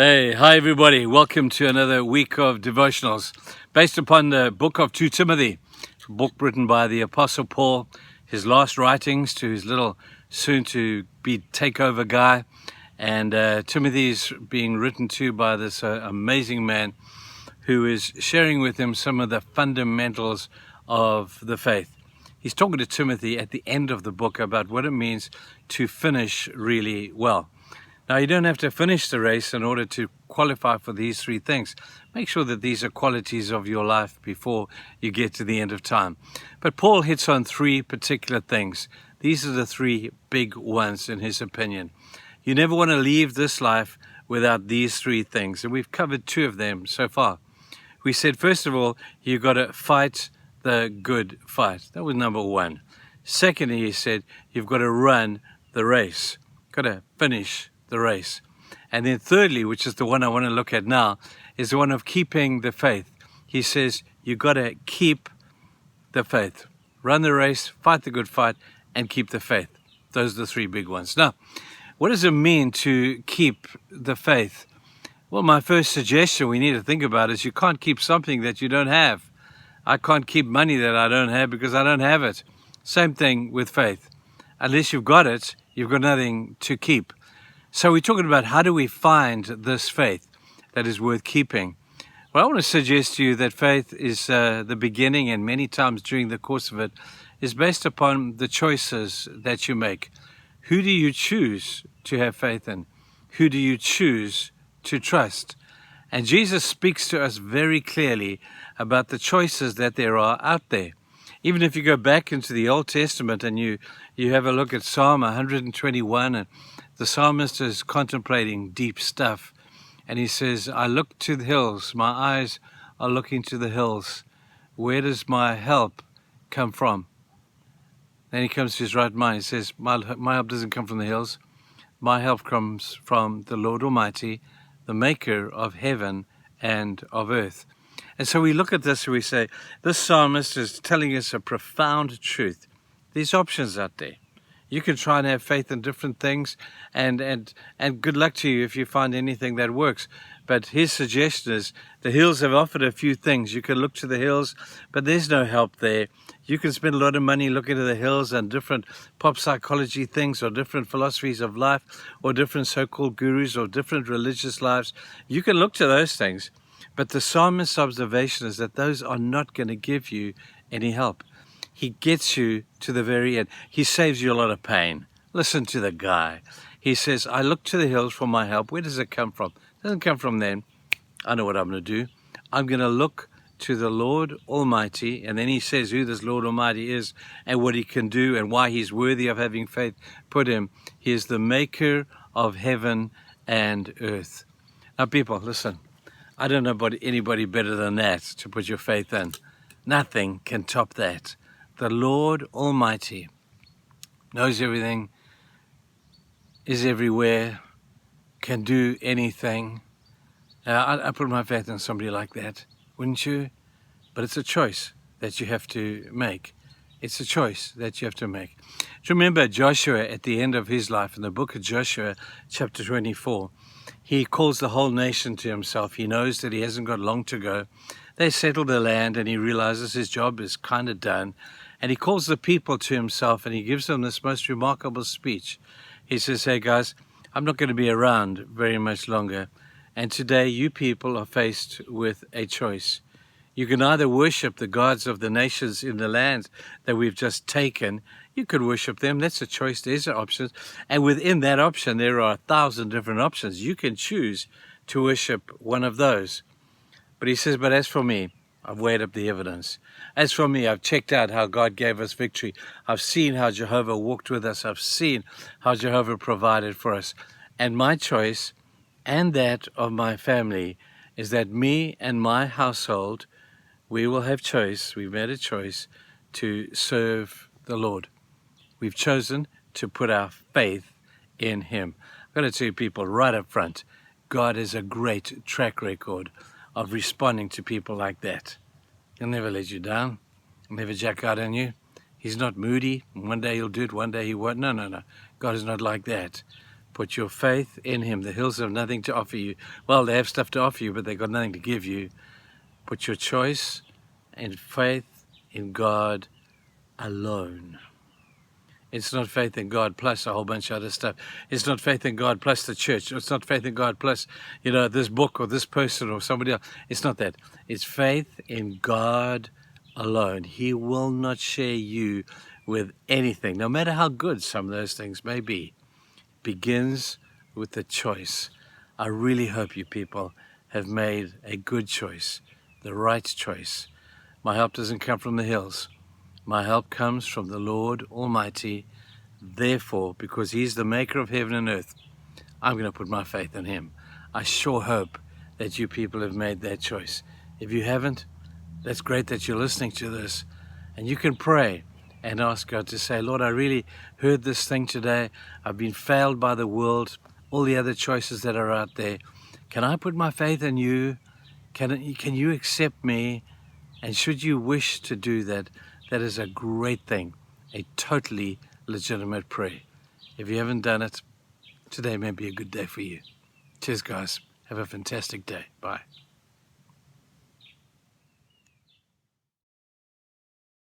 Hey, hi everybody. Welcome to another week of devotionals based upon the book of 2 Timothy, a book written by the Apostle Paul, his last writings to his little soon-to-be takeover guy. And Timothy's being written to by this amazing man who is sharing with him some of the fundamentals of the faith. He's talking to Timothy at the end of the book about what it means to finish really well. Now, you don't have to finish the race in order to qualify for these three things. Make sure that these are qualities of your life before you get to the end of time. But Paul hits on three particular things. These are the three big ones in his opinion. You never want to leave this life without these three things. And we've covered two of them so far. We said, first of all, you've got to fight the good fight. That was number one. Secondly, he said, you've got to run the race. Got to finish the race. And then thirdly, which is the one I want to look at now, is the one of keeping the faith. He says you got to keep the faith. Run the race, fight the good fight, and keep the faith. Those are the three big ones. Now, what does it mean to keep the faith? Well, my first suggestion we need to think about is you can't keep something that you don't have. I can't keep money that I don't have because I don't have it. Same thing with faith. Unless you've got it, you've got nothing to keep. So we're talking about how do we find this faith that is worth keeping. Well, I want to suggest to you that faith is the beginning, and many times during the course of it, is based upon the choices that you make. Who do you choose to have faith in? Who do you choose to trust? And Jesus speaks to us very clearly about the choices that there are out there. Even if you go back into the Old Testament and you have a look at Psalm 121, and the psalmist is contemplating deep stuff. And he says, I look to the hills. My eyes are looking to the hills. Where does my help come from? Then he comes to his right mind. He says, my help doesn't come from the hills. My help comes from the Lord Almighty, the maker of heaven and of earth. And so we look at this and we say, this psalmist is telling us a profound truth. There's options out there. You can try and have faith in different things, and good luck to you if you find anything that works. But his suggestion is the hills have offered a few things. You can look to the hills, but there's no help there. You can spend a lot of money looking to the hills and different pop psychology things or different philosophies of life or different so-called gurus or different religious lives. You can look to those things, but the psalmist's observation is that those are not going to give you any help. He gets you to the very end. He saves you a lot of pain. Listen to the guy. He says, I look to the hills for my help. Where does it come from? It doesn't come from them. I know what I'm going to do. I'm going to look to the Lord Almighty. And then he says who this Lord Almighty is and what he can do and why he's worthy of having faith. Put him. He is the maker of heaven and earth. Now, people, listen. I don't know about anybody better than that to put your faith in. Nothing can top that. The Lord Almighty knows everything, is everywhere, can do anything. I put my faith in somebody like that, wouldn't you? But it's a choice that you have to make. It's a choice that you have to make. Do you remember Joshua at the end of his life, in the book of Joshua, chapter 24, he calls the whole nation to himself. He knows that he hasn't got long to go. They settle the land and he realizes his job is kind of done. And he calls the people to himself and he gives them this most remarkable speech. He says, hey guys, I'm not going to be around very much longer. And today you people are faced with a choice. You can either worship the gods of the nations in the land that we've just taken. You could worship them. That's a choice. There's options. And within that option, there are 1,000 different options. You can choose to worship one of those. But he says, but as for me, I've weighed up the evidence. As for me, I've checked out how God gave us victory. I've seen how Jehovah walked with us. I've seen how Jehovah provided for us. And my choice and that of my family is that me and my household, we will have choice. We've made a choice to serve the Lord. We've chosen to put our faith in him. I've got to tell you people right up front, God has a great track record of responding to people like that. He'll never let you down. He'll never jack out on you. He's not moody. One day he'll do it, one day he won't. No. God is not like that. Put your faith in him. The hills have nothing to offer you. Well, they have stuff to offer you, but they've got nothing to give you. Put your choice and faith in God alone. It's not faith in God plus a whole bunch of other stuff. It's not faith in God plus the church. It's not faith in God plus, this book or this person or somebody else. It's not that. It's faith in God alone. He will not share you with anything, no matter how good some of those things may be. Begins with the choice. I really hope you people have made a good choice, the right choice. My help doesn't come from the hills. My help comes from the Lord Almighty. Therefore, because he's the maker of heaven and earth, I'm going to put my faith in him. I sure hope that you people have made that choice. If you haven't, that's great that you're listening to this. And you can pray and ask God to say, Lord, I really heard this thing today. I've been failed by the world, all the other choices that are out there. Can I put my faith in you? Can you accept me? And should you wish to do that, that is a great thing, a totally legitimate prayer. If you haven't done it, today may be a good day for you. Cheers, guys. Have a fantastic day. Bye.